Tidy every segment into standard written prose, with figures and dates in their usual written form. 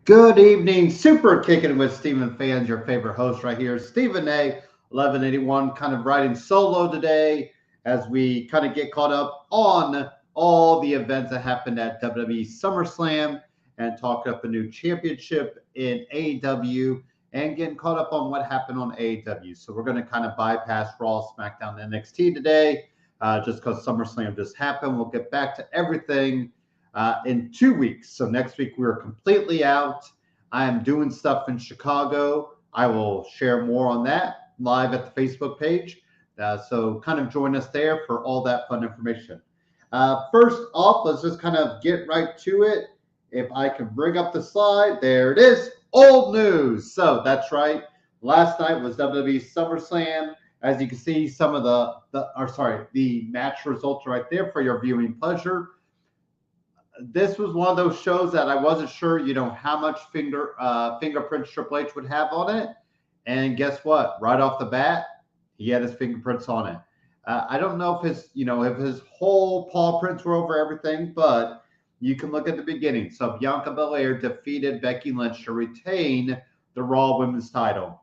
Good evening, Super Kicking with Stephen fans, your favorite host right here, Stephen A. 1181, kind of riding solo today as we kind of get caught up on all the events that happened at WWE SummerSlam and talk up a new championship in AEW and getting caught up on what happened on AEW. So we're going to kind of bypass Raw, SmackDown, and NXT today just because SummerSlam just happened. We'll get back to everything in 2 weeks. So next week we're completely out. I am doing stuff in Chicago. I will share more on that live at the Facebook page. So kind of join us there for all that fun information. First off, let's just kind of get right to it. If I can bring up the slide, there it is. Old news. So that's right. Last night was WWE SummerSlam. As you can see, some of the match results right there for your viewing pleasure. This was one of those shows that I wasn't sure, how much fingerprints Triple H would have on it. And guess what? Right off the bat, he had his fingerprints on it. I don't know if his whole paw prints were over everything, but you can look at the beginning. So Bianca Belair defeated Becky Lynch to retain the Raw Women's title.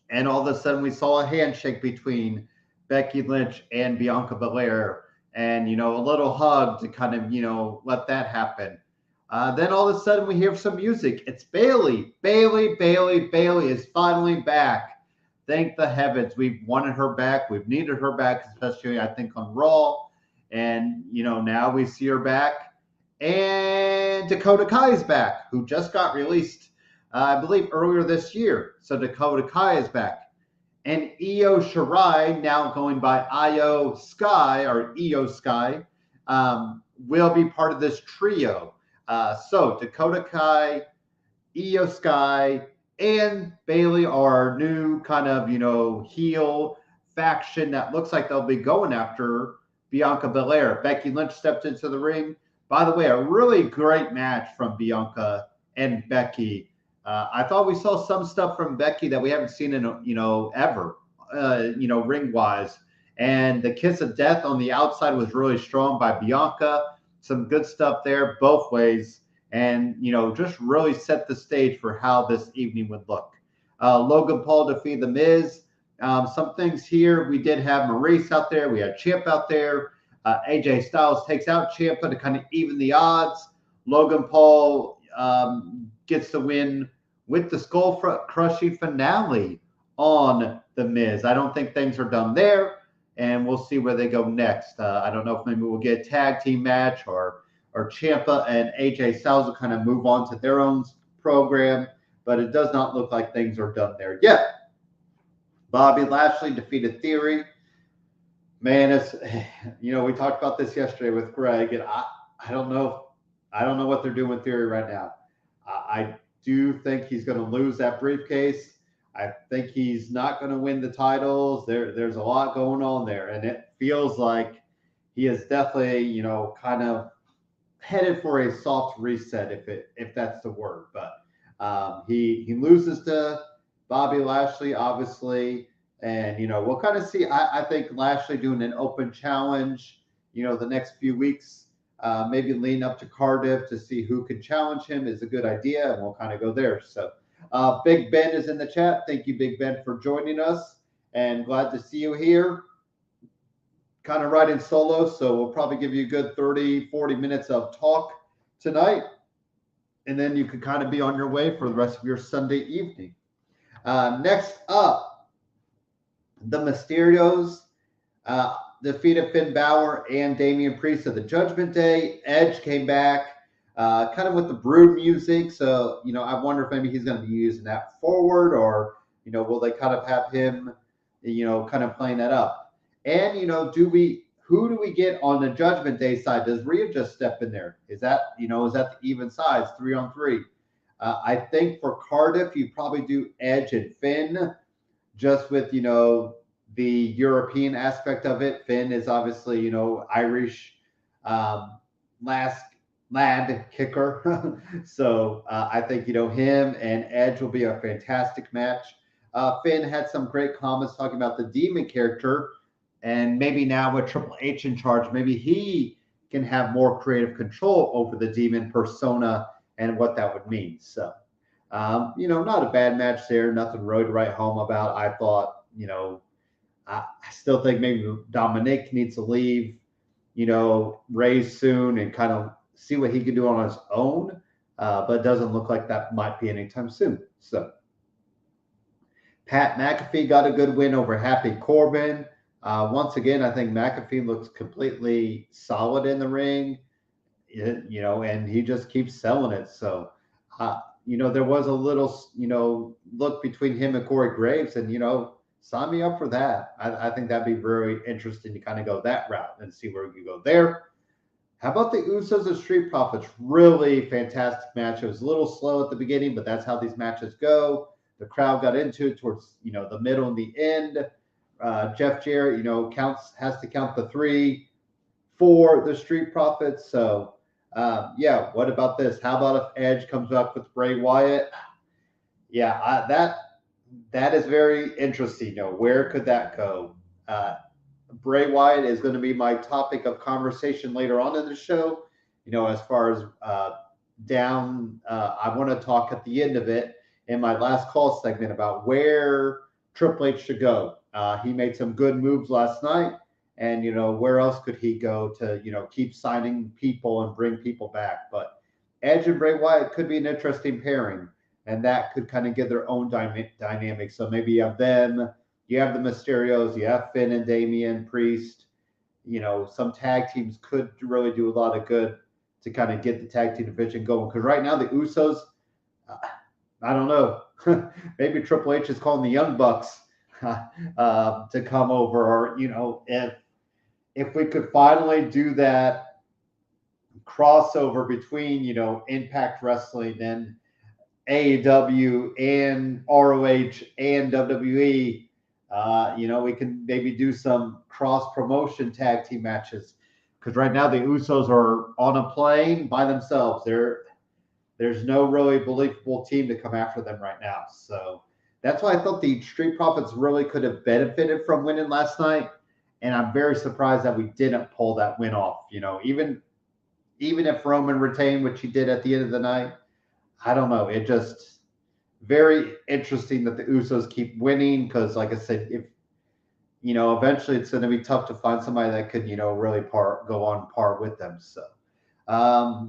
And all of a sudden we saw a handshake between Becky Lynch and Bianca Belair. And, a little hug to kind of, let that happen. Then all of a sudden we hear some music. It's Bayley. Bayley is finally back. Thank the heavens. We've wanted her back. We've needed her back, especially, I think, on Raw. And, now we see her back. And Dakota Kai is back, who just got released, I believe, earlier this year. So Dakota Kai is back. And Io Shirai, now going by Io Sky or Io Sky, will be part of this trio. So Dakota Kai, Io Sky, and Bayley are our new kind of, heel faction that looks like they'll be going after Bianca Belair. Becky Lynch stepped into the ring. By the way, a really great match from Bianca and Becky. I thought we saw some stuff from Becky that we haven't seen in, ever, ring-wise. And the kiss of death on the outside was really strong by Bianca. Some good stuff there both ways. And, just really set the stage for how this evening would look. Logan Paul defeated The Miz. Some things here. We did have Maurice out there. We had Ciampa out there. AJ Styles takes out Ciampa to kind of even the odds. Logan Paul gets the win with the skull-crushing finale on The Miz. I don't think things are done there, and we'll see where they go next. I don't know if maybe we'll get a tag team match or Ciampa and AJ Styles will kind of move on to their own program, but it does not look like things are done there yet. Bobby Lashley defeated Theory. Man, it's we talked about this yesterday with Greg, and I don't know what they're doing with Theory right now. I do think he's going to lose that briefcase. I think he's not going to win the titles. There's a lot going on there, and it feels like he is definitely, kind of headed for a soft reset, if that's the word. But he loses to Bobby Lashley, obviously, and we'll kind of see. I think Lashley doing an open challenge, the next few weeks. Maybe lean up to Cardiff to see who can challenge him is a good idea, and we'll kind of go there. So Big Ben is in the chat. Thank you, Big Ben, for joining us, and glad to see you here. Kind of riding solo, so we'll probably give you a good 30, 40 minutes of talk tonight, and then you can kind of be on your way for the rest of your Sunday evening. Next up, the Mysterios defeated Finn Balor and Damian Priest at the Judgment Day. Edge came back kind of with the Brood music. So, I wonder if maybe he's going to be using that forward or, will they kind of have him, kind of playing that up? And, who do we get on the Judgment Day side? Does Rhea just step in there? Is that the even size, 3-on-3? I think for Cardiff, you probably do Edge and Finn just with, the European aspect of it. Finn is obviously, Irish lad kicker. So I think, him and Edge will be a fantastic match. Finn had some great comments talking about the Demon character. And maybe now with Triple H in charge, maybe he can have more creative control over the Demon persona and what that would mean. So, not a bad match there. Nothing really to write home about. I thought, I still think maybe Dominic needs to leave, Ray soon and kind of see what he can do on his own. But it doesn't look like that might be anytime soon. So Pat McAfee got a good win over Happy Corbin. Once again, I think McAfee looks completely solid in the ring, and he just keeps selling it. So, there was a little, look between him and Corey Graves, and, sign me up for that. I think that'd be very interesting to kind of go that route and see where we can go there. How about the Usos and Street Profits? Really fantastic match. It was a little slow at the beginning, but that's how these matches go. The crowd got into it towards, the middle and the end. Jeff Jarrett, has to count the 3 for the Street Profits. So, what about this? How about if Edge comes up with Bray Wyatt? Yeah, that is very interesting. Where could that go? Bray Wyatt is going to be my topic of conversation later on in the show. As far as I want to talk at the end of it in my last call segment about where Triple H should go. He made some good moves last night, and where else could he go to keep signing people and bring people back? But Edge and Bray Wyatt could be an interesting pairing, and that could kind of give their own dynamic. So maybe you have them. You have the Mysterios, you have Finn and Damian Priest. Some tag teams could really do a lot of good to kind of get the tag team division going. Because right now the Usos, I don't know. Maybe Triple H is calling the Young Bucks to come over, or if we could finally do that crossover between Impact Wrestling and AEW and ROH and WWE. We can maybe do some cross-promotion tag team matches, because right now the Usos are on a plane by themselves. There's no really believable team to come after them right now. So that's why I thought the Street Profits really could have benefited from winning last night, and I'm very surprised that we didn't pull that win off. Even if Roman retained, which he did at the end of the night, I don't know. It just very interesting that the Usos keep winning, because, like I said, if eventually it's going to be tough to find somebody that could really go on par with them. So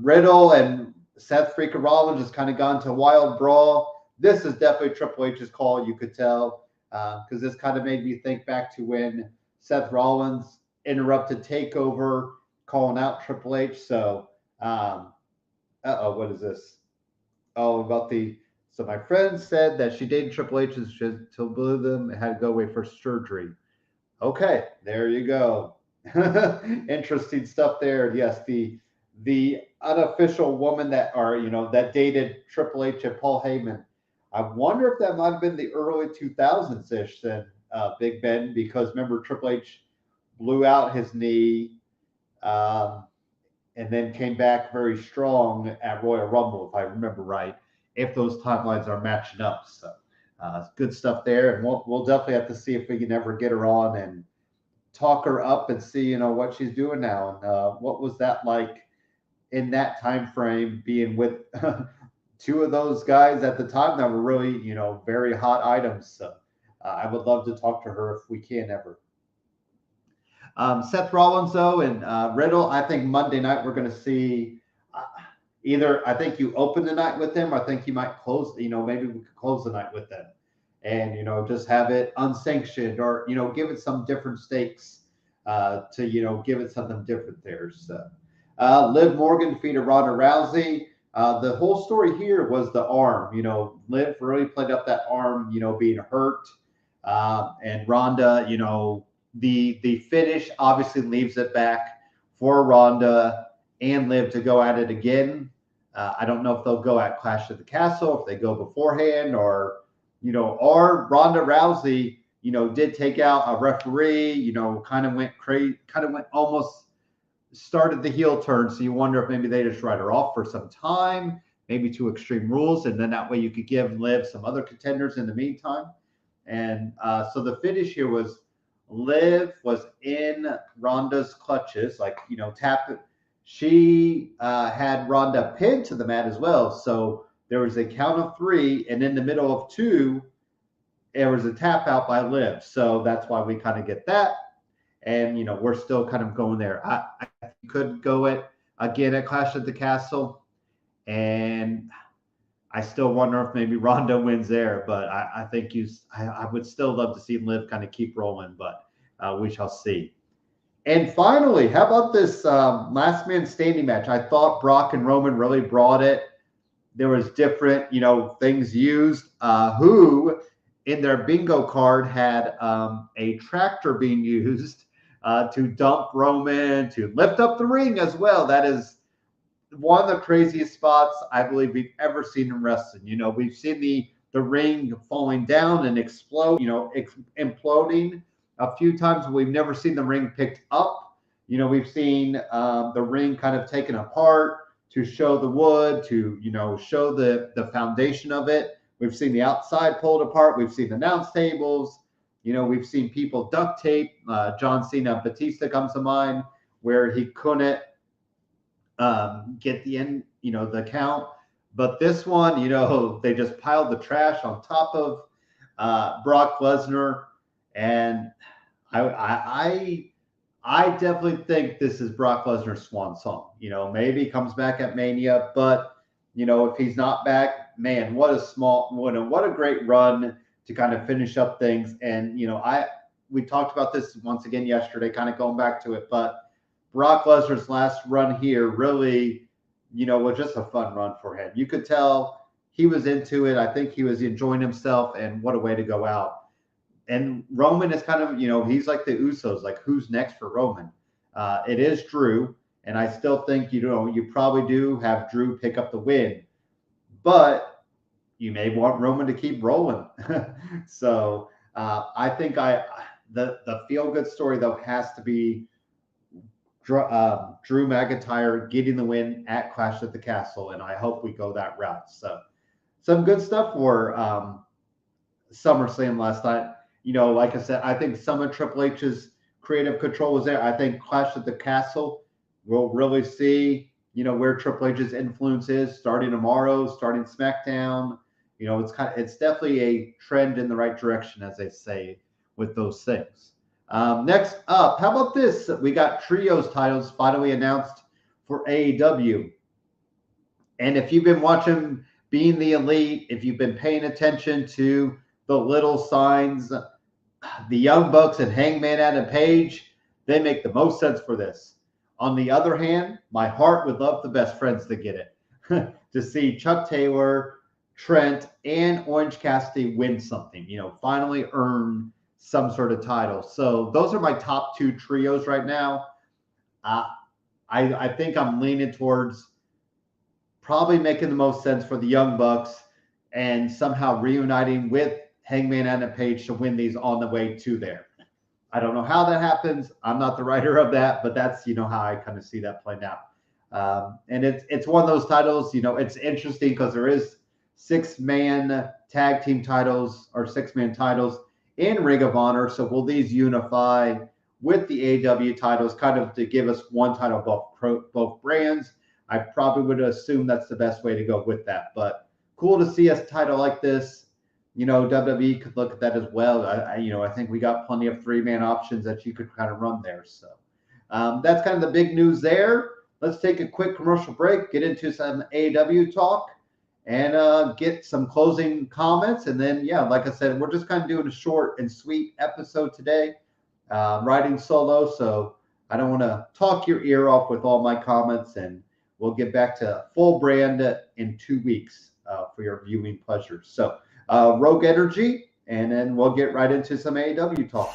Riddle and Seth freaking Rollins just kind of gone to a wild brawl. This is definitely Triple H's call, you could tell, because this kind of made me think back to when Seth Rollins interrupted TakeOver, calling out Triple H. So, what is this? Oh, about the. So my friend said that she dated Triple H and she told them it had to go away for surgery. Okay, there you go. Interesting stuff there. Yes, the unofficial woman that dated Triple H and Paul Heyman. I wonder if that might have been the early 2000s-ish then, Big Ben, because remember Triple H blew out his knee and then came back very strong at Royal Rumble, if I remember right, if those timelines are matching up. So good stuff there. And we'll definitely have to see if we can ever get her on and talk her up and see, what she's doing now. And what was that like in that time frame, being with two of those guys at the time that were really, very hot items. So I would love to talk to her if we can ever. Seth Rollins, though, and Riddle, I think Monday night we're going to see either, I think you open the night with them, or I think you might close, maybe we could close the night with them and, just have it unsanctioned, or, give it some different stakes to, give it something different there. So Liv Morgan defeated Ronda Rousey. The whole story here was the arm. Liv really played up that arm, being hurt. And Ronda, the finish obviously leaves it back for Ronda and Liv to go at it again. I don't know if they'll go at Clash of the Castle, if they go beforehand, or Ronda Rousey, did take out a referee, kind of went crazy, almost started the heel turn. So you wonder if maybe they just write her off for some time, maybe to Extreme Rules, and then that way you could give Liv some other contenders in the meantime. And so the finish here was Liv was in Ronda's clutches, like, she had Ronda pinned to the mat as well. So there was a count of 3, and in the middle of 2, there was a tap out by Liv. So that's why we kind of get that. And, we're still kind of going there. I could go again at Clash at the Castle. And I still wonder if maybe Ronda wins there. But I think I would still love to see Liv kind of keep rolling. But we shall see. And finally, how about this last man standing match? I thought Brock and Roman really brought it. There was different, things used. Who in their bingo card had a tractor being used to dump Roman, to lift up the ring as well. That is one of the craziest spots I believe we've ever seen in wrestling. We've seen the ring falling down and explode, imploding a few times. We've never seen the ring picked up. We've seen the ring kind of taken apart to show the wood, to, show the foundation of it. We've seen the outside pulled apart. We've seen the announce tables. We've seen people duct tape. John Cena, Batista comes to mind, where he couldn't get the end, the count. But this one, they just piled the trash on top of Brock Lesnar. And I definitely think this is Brock Lesnar's swan song. Maybe he comes back at Mania, but if he's not back, man, what a great run to kind of finish up things. And we talked about this once again yesterday, kind of going back to it, but Brock Lesnar's last run here really, was just a fun run for him. You could tell he was into it. I think he was enjoying himself, and what a way to go out. And Roman is kind of, he's like the Usos, like who's next for Roman? It is Drew. And I still think, you probably do have Drew pick up the win, but you may want Roman to keep rolling. So I think the feel-good story, though, has to be Drew McIntyre getting the win at Clash at the Castle. And I hope we go that route. So some good stuff for SummerSlam last night. Like I said, I think some of Triple H's creative control was there. I think Clash at the Castle, we'll really see, where Triple H's influence is starting tomorrow, starting SmackDown. It's definitely a trend in the right direction, as they say, with those things. Next up, how about this? We got trios titles finally announced for AEW. And if you've been watching Being the Elite, if you've been paying attention to the little signs, the Young Bucks and Hangman Adam Page, they make the most sense for this. On the other hand, my heart would love the Best Friends to get it. To see Chuck Taylor, Trent, and Orange Cassidy win something, finally earn some sort of title. So those are my top 2 trios right now. I think I'm leaning towards probably making the most sense for the Young Bucks and somehow reuniting with Hangman Adam Page to win these on the way to there. I don't know how that happens. I'm not the writer of that, but that's, how I kind of see that playing out. And it's one of those titles, it's interesting because there is 6-man tag team titles or 6-man titles in Ring of Honor. So will these unify with the AEW titles, kind of to give us one title both brands? I probably would assume that's the best way to go with that. But cool to see a title like this. WWE could look at that as well. I think we got plenty of 3-man options that you could kind of run there. So that's kind of the big news there. Let's take a quick commercial break, get into some AEW talk, and get some closing comments. And then, like I said, we're just kind of doing a short and sweet episode today, riding solo. So I don't want to talk your ear off with all my comments, and we'll get back to full brand in 2 weeks for your viewing pleasure. So Rogue Energy, and then we'll get right into some AEW talk.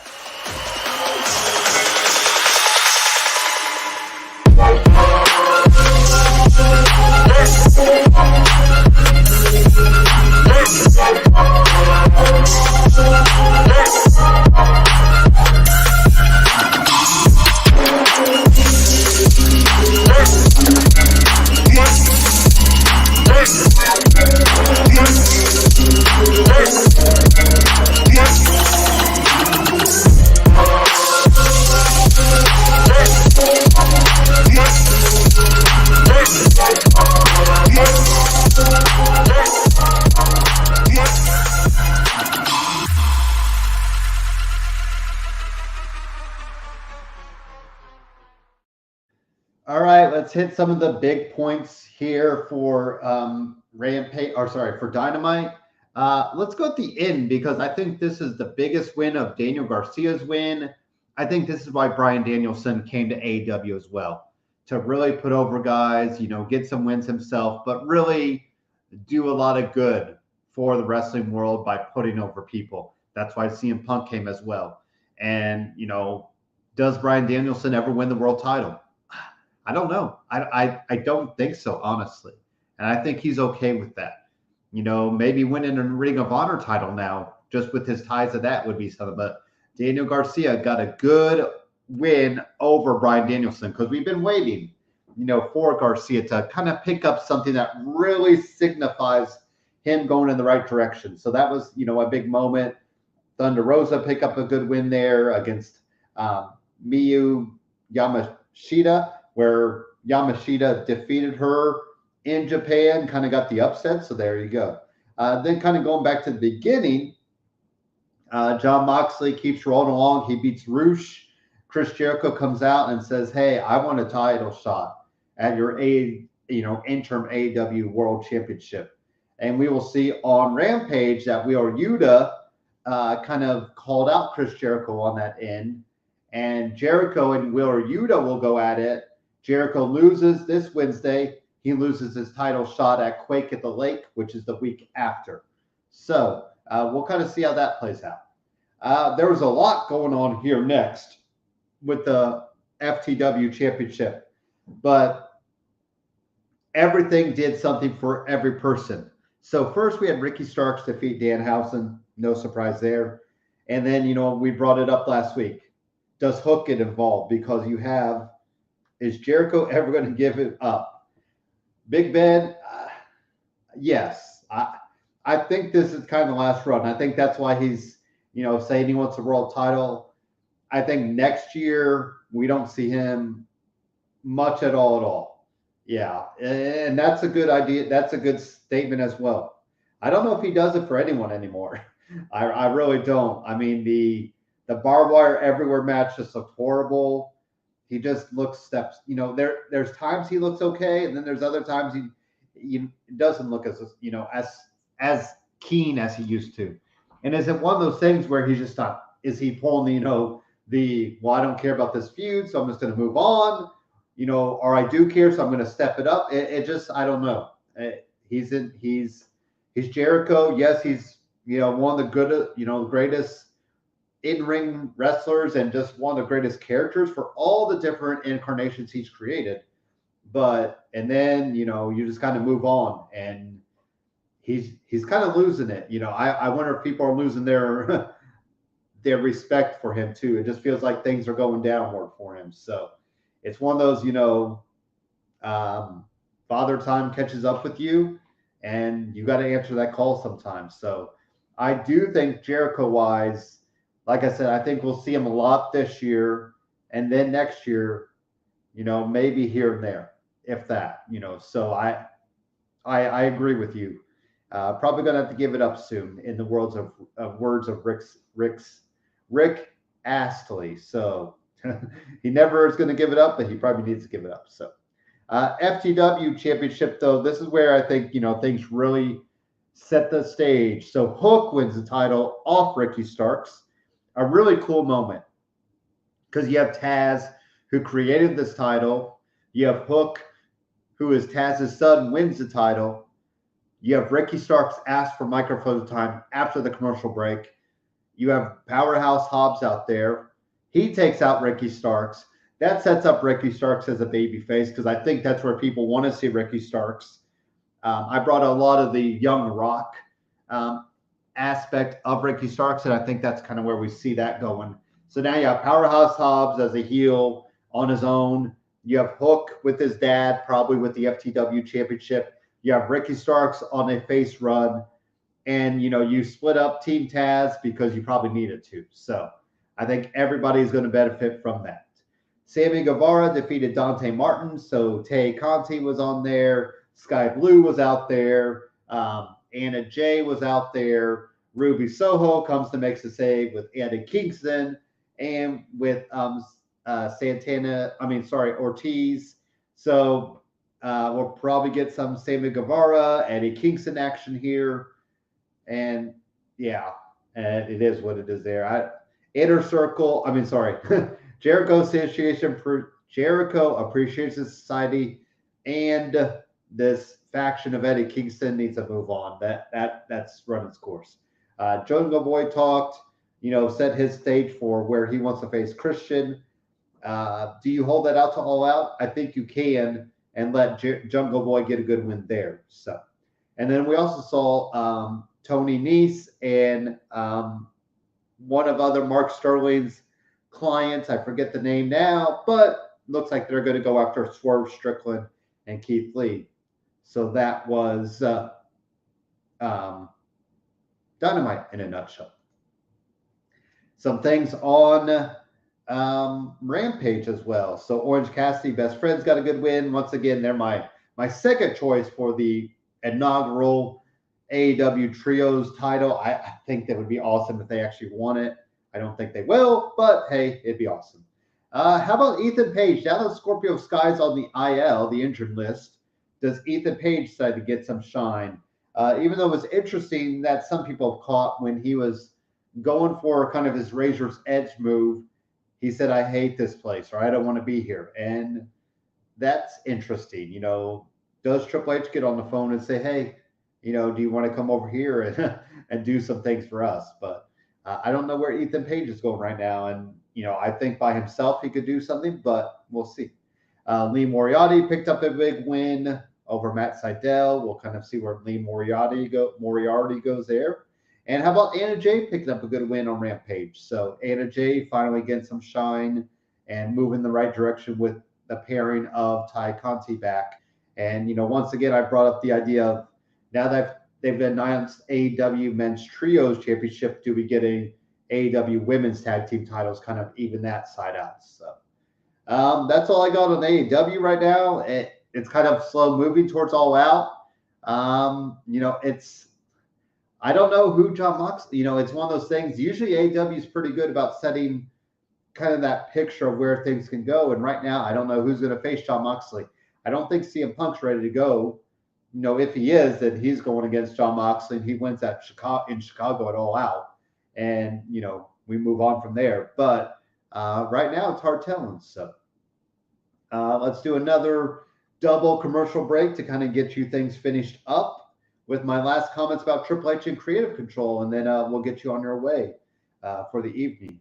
All right, let's hit some of the big points here for Rampage, or sorry, for Dynamite. Let's go at the end because I think this is the biggest win of Daniel Garcia's win. I think this is why Bryan Danielson came to AEW as well, to really put over guys, get some wins himself, but really do a lot of good for the wrestling world by putting over people. That's why CM Punk came as well. And, does Bryan Danielson ever win the world title? I don't know. I don't think so, honestly. And I think he's okay with that. Maybe winning a Ring of Honor title now, just with his ties to that would be something. But Daniel Garcia got a good win over Bryan Danielson because we've been waiting, for Garcia to kind of pick up something that really signifies him going in the right direction. So that was, a big moment. Thunder Rosa pick up a good win there against Miyu Yamashita, where Yamashita defeated her in Japan, kind of got the upset. So there you go. Then kind of going back to the beginning, Jon Moxley keeps rolling along. He beats Roosh. Chris Jericho comes out and says, "Hey, I want a title shot at your interim AEW World Championship." And we will see on Rampage that Wheeler Yuta kind of called out Chris Jericho on that end. And Jericho and Wheeler Yuta will go at it. Jericho loses this Wednesday. He loses his title shot at Quake at the Lake, which is the week after. So we'll kind of see how that plays out. There was a lot going on here next with the FTW Championship, but everything did something for every person. So first we had Ricky Starks defeat Danhausen. No surprise there. And then, we brought it up last week. Does Hook get involved? Because is Jericho ever going to give it up? Big Ben, yes. I think this is kind of the last run. I think that's why he's, saying he wants a world title. I think next year we don't see him much at all. Yeah, and that's a good idea. That's a good statement as well. I don't know if he does it for anyone anymore. I really don't. I mean, the barbed wire everywhere match just looked horrible. He just looks steps. There's times he looks okay, and then there's other times he doesn't look as keen as he used to. And is it one of those things where he's just not? Is he pulling I don't care about this feud, so I'm just going to move on, or I do care, so I'm going to step it up. It just, I don't know. He's Jericho. Yes, he's one of the good, greatest in-ring wrestlers and just one of the greatest characters for all the different incarnations he's created. And then, you just kind of move on, and he's kind of losing it. I wonder if people are losing their their respect for him too. It just feels like things are going downward for him. So it's one of those, father time catches up with you, and you got to answer that call sometimes. So I do think Jericho-wise, like I said, I think we'll see him a lot this year, and then next year, maybe here and there, if that, So I agree with you. Probably gonna have to give it up soon, in the words of Rick Astley. So he never is going to give it up, but he probably needs to give it up. So FTW Championship, though, this is where I think things really set the stage. So Hook wins the title off Ricky Starks. A really cool moment because you have Taz, who created this title. You have Hook, who is Taz's son, wins the title. You have Ricky Starks ask for microphone time after the commercial break. You have Powerhouse Hobbs out there. He takes out Ricky Starks. That sets up Ricky Starks as a babyface because I think that's where people want to see Ricky Starks. I brought a lot of the Young Rock aspect of Ricky Starks, and I think that's kind of where we see that going. So now you have Powerhouse Hobbs as a heel on his own. You have Hook with his dad, probably with the FTW Championship. You have Ricky Starks on a face run, and you split up Team Taz because you probably needed to. So I think everybody's going to benefit from that. Sammy Guevara defeated Dante Martin, so Tay Conti was on there. Sky Blue was out there. Anna Jay was out there. Ruby Soho comes to make the save with Eddie Kingston and with Ortiz. So we'll probably get some Sammy Guevara, Eddie Kingston action here. And yeah, and it is what it is there. Inner Circle, Jericho Jericho Appreciation Society and this faction of Eddie Kingston needs to move on. That's run its course. Jungle Boy talked, set his stage for where he wants to face Christian. Do you hold that out to All Out? I think you can, and let Jungle Boy get a good win there. So, and then we also saw Tony Nese and one of other Mark Sterling's clients. I forget the name now, but looks like they're going to go after Swerve Strickland and Keith Lee. So that was Dynamite in a nutshell. Some things on Rampage as well. So Orange Cassidy, Best Friends got a good win. Once again, they're my second choice for the inaugural AEW Trios title. I think that would be awesome if they actually won it. I don't think they will, but hey, it'd be awesome. How about Ethan Page? Now that Scorpio Sky's on the IL, the injured list, does Ethan Page decide to get some shine? Even though it was interesting that some people have caught when he was going for kind of his Razor's Edge move, he said, I hate this place, or I don't want to be here. And that's interesting. Does Triple H get on the phone and say, hey, do you want to come over here and do some things for us? But I don't know where Ethan Page is going right now. And, I think by himself he could do something, but we'll see. Lee Moriarty picked up a big win over Matt Sydal. We'll kind of see where Lee Moriarty goes there. And how about Anna Jay picking up a good win on Rampage? So Anna Jay finally getting some shine and moving the right direction with the pairing of Ty Conti back. And, once again, I brought up the idea of now that they've announced AEW Men's Trios Championship, do we get a AEW Women's Tag Team titles, kind of even that side out? So that's all I got on AEW right now. It's kind of slow moving towards All Out. I don't know who Jon Moxley, it's one of those things. Usually AEW is pretty good about setting kind of that picture of where things can go. And right now, I don't know who's going to face Jon Moxley. I don't think CM Punk's ready to go. If he is, then he's going against Jon Moxley and he wins in Chicago at All Out. And, we move on from there. But right now, it's hard telling. So let's do another double commercial break to kind of get you things finished up with my last comments about Triple H and Creative Control, and then we'll get you on your way for the evening.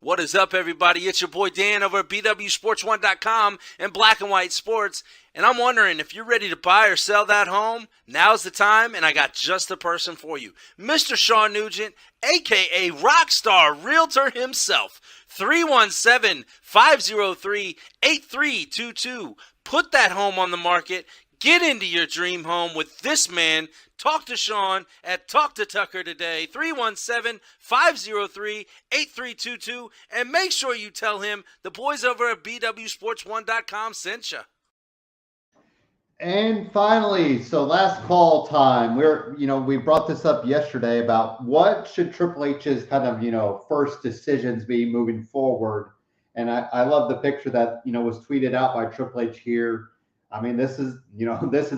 What is up, everybody? It's your boy Dan over at BWSPORTS1.com and Black and White Sports. And I'm wondering if you're ready to buy or sell that home, now's the time, and I got just the person for you. Mr. Sean Nugent, a.k.a. Rockstar Realtor himself. 317-503-8322. Put that home on the market. Get into your dream home with this man. Talk to Sean at Talk to Tucker today, 317-503-8322, and make sure you tell him the boys over at BWSPORTS1.com sent you. And finally, so last call time. We brought this up yesterday about what should Triple H's kind of, first decisions be moving forward. And I love the picture that, was tweeted out by Triple H here. I mean, this is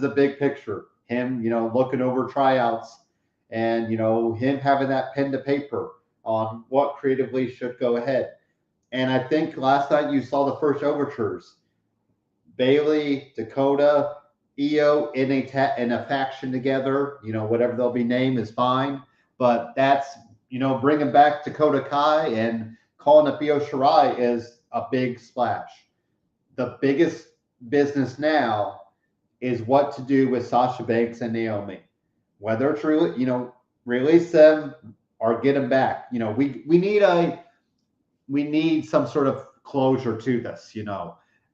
a big picture. Him, looking over tryouts and, him having that pen to paper on what creatively should go ahead. And I think last night you saw the first overtures. Bayley, Dakota, Io in a faction together, whatever they'll be named is fine. But that's, bringing back Dakota Kai and calling up Io Shirai is a big splash. The biggest business now is what to do with Sasha Banks and Naomi. Whether it's really, release them or get them back. We need some sort of closure to this.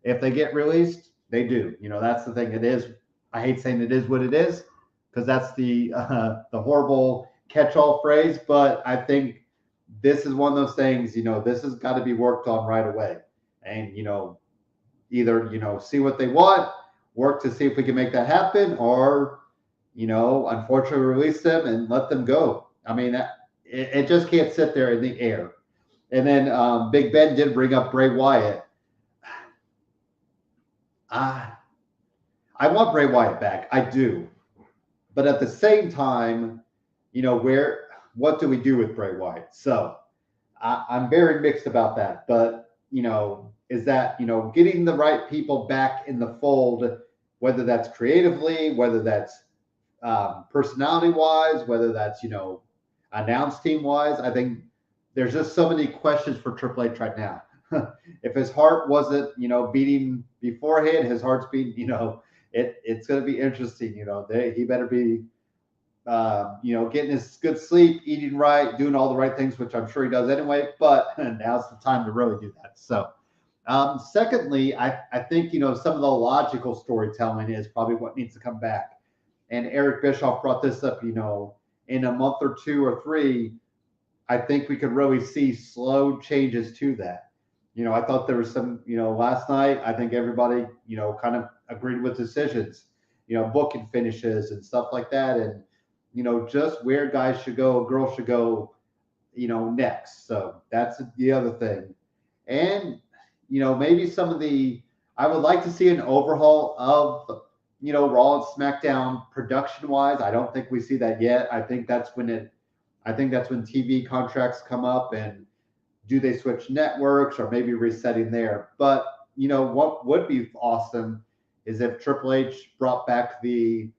If they get released, they do. That's the thing. It is. I hate saying it is what it is because that's the horrible catch-all phrase. But I think this is one of those things. This has got to be worked on right away, and either see what they want, work to see if we can make that happen, or unfortunately release them and let them go. I mean, it just can't sit there in the air. And then Big Ben did bring up Bray Wyatt. I want Bray Wyatt back. I do. But at the same time, what do we do with Bray Wyatt? So I'm very mixed about that. But, is that, getting the right people back in the fold, whether that's creatively, whether that's personality-wise, whether that's, announce team-wise. I think there's just so many questions for Triple H right now. If his heart wasn't, beating beforehand, his heart's beating, it's going to be interesting. He better be, getting his good sleep, eating right, doing all the right things, which I'm sure he does anyway. But now's the time to really do that. So, secondly, I think, some of the logical storytelling is probably what needs to come back. And Eric Bischoff brought this up, in a month or two or three, I think we could really see slow changes to that. I thought there was some, last night, I think everybody, kind of agreed with decisions, booking finishes and stuff like that. And, just where guys should go, girls should go, next. So that's the other thing. And, maybe I would like to see an overhaul of, Raw and SmackDown production wise. I don't think we see that yet. I think that's when TV contracts come up, and do they switch networks or maybe resetting there. But, what would be awesome is if Triple H brought back the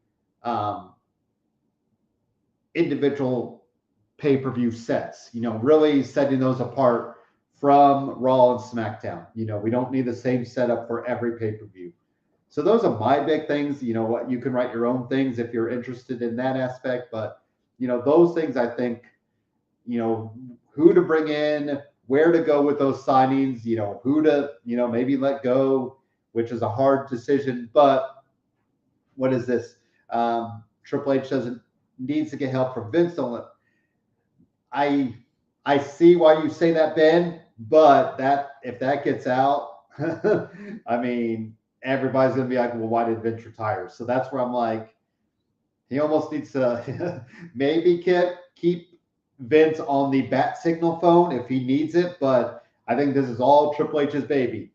individual pay-per-view sets, really setting those apart from Raw and SmackDown. We don't need the same setup for every pay-per-view. So those are my big things. What you can write your own things if you're interested in that aspect. But, those things, I think, who to bring in, where to go with those signings, who to, maybe let go, which is a hard decision. But what is this? Triple H needs to get help from Vince. I see why you say that, Ben, but if that gets out, I mean, everybody's going to be like, well, why did Vince retire? So that's where I'm like, he almost needs to maybe keep Vince on the bat signal phone if he needs it. But I think this is all Triple H's baby.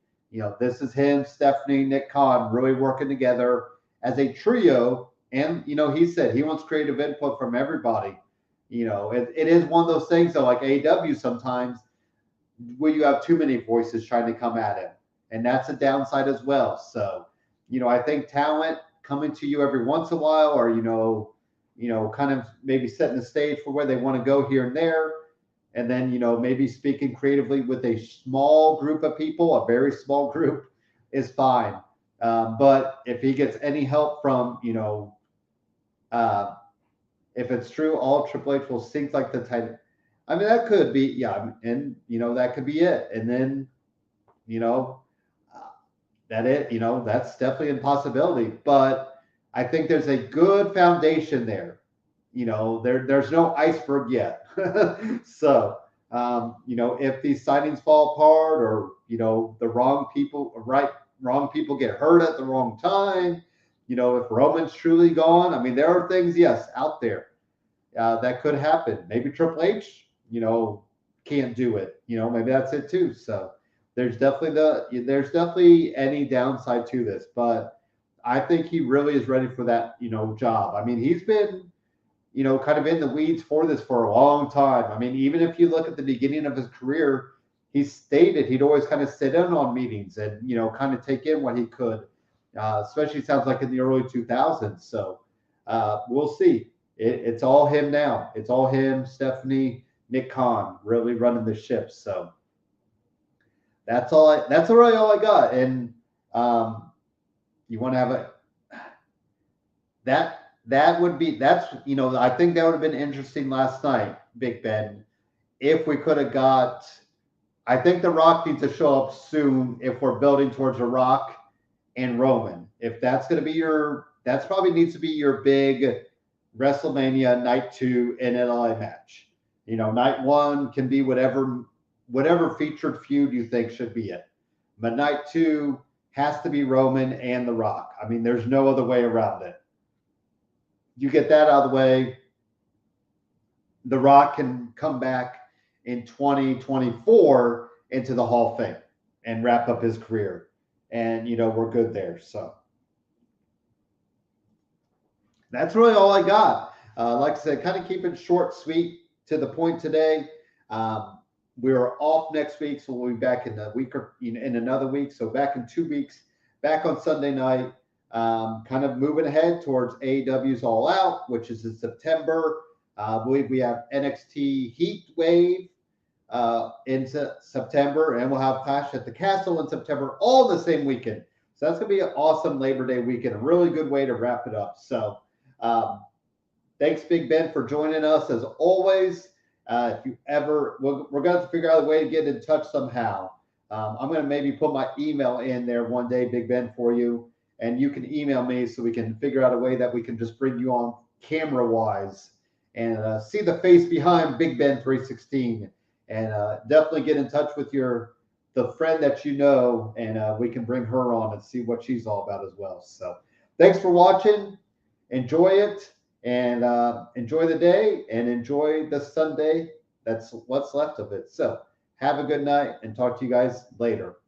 This is him, Stephanie, Nick Khan really working together as a trio. And, he said he wants creative input from everybody. It is one of those things, though, like AEW sometimes, where you have too many voices trying to come at him. And that's a downside as well. So, I think talent coming to you every once in a while, or, kind of maybe setting the stage for where they want to go here and there. And then, maybe speaking creatively with a small group of people, a very small group, is fine. But if he gets any help from, if it's true, all Triple H will sink like the Titan. I mean, that could be, yeah. And, that could be it. And then, that's definitely a possibility. But I think there's a good foundation there. There's no iceberg yet. So, if these signings fall apart, or, the wrong people get hurt at the wrong time, if Roman's truly gone, I mean, there are things, yes, out there that could happen. Maybe Triple H, can't do it. Maybe that's it too. So there's definitely any downside to this, but I think he really is ready for that, job. I mean, he's been, kind of in the weeds for this for a long time. I mean, even if you look at the beginning of his career, he stated he'd always kind of sit in on meetings and, kind of take in what he could, especially sounds like in the early 2000s. So we'll see. It's all him now. It's all him, Stephanie, Nick Khan really running the ship. So that's really all I got. And you want to have That would be I think that would have been interesting last night, Big Ben. If we could have got, I think The Rock needs to show up soon if we're building towards a Rock and Roman. If that's going to be that's probably needs to be your big WrestleMania Night 2 in LA match. Night 1 can be whatever featured feud you think should be it. But Night 2 has to be Roman and The Rock. I mean, there's no other way around it. You get that out of the way, The Rock can come back in 2024 into the Hall of Fame and wrap up his career. And, we're good there. So that's really all I got. Like I said, kind of keep it short, sweet, to the point today. We're off next week, so we'll be back in a week or in another week. So back in 2 weeks, back on Sunday night, kind of moving ahead towards AEW's All Out, which is in September. I believe we have NXT Heat Wave into September, and we'll have Clash at the Castle in September, all the same weekend. So that's going to be an awesome Labor Day weekend, a really good way to wrap it up. So thanks, Big Ben, for joining us as always. If you ever, we're going to figure out a way to get in touch somehow. I'm going to maybe put my email in there one day, Big Ben, for you, and you can email me so we can figure out a way that we can just bring you on camera-wise and see the face behind Big Ben 316, and definitely get in touch with the friend that and we can bring her on and see what she's all about as well. So thanks for watching. Enjoy it. And enjoy the day and enjoy the Sunday. That's what's left of it. So have a good night and talk to you guys later.